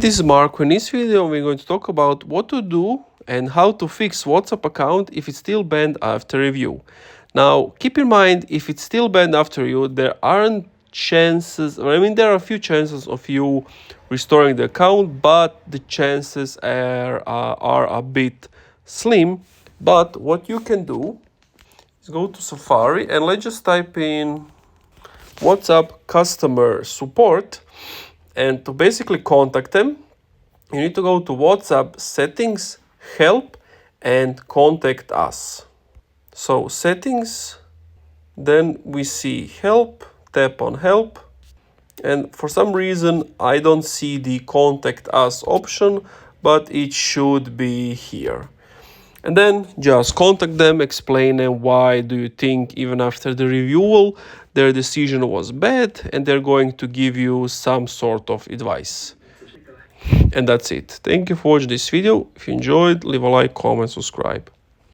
this is Marko. In this video, we're going to talk about what to do and how to fix WhatsApp account if it's still banned after review. Now, keep in mind, if it's still banned after review, there aren't chances, there are a few chances of you restoring the account, but the chances are a bit slim. But what you can do is go to Safari and let's just type in WhatsApp customer support. And to basically contact them, you need to go to WhatsApp settings, help, and contact us. So settings, then we see help, tap on help. And for some reason, I don't see the contact us option, but it should be here. And then just contact them, explain them why do you think even after the review their decision was bad, and they're going to give you some sort of advice. And that's it. Thank you for watching this video. If you enjoyed, leave a like, comment, subscribe.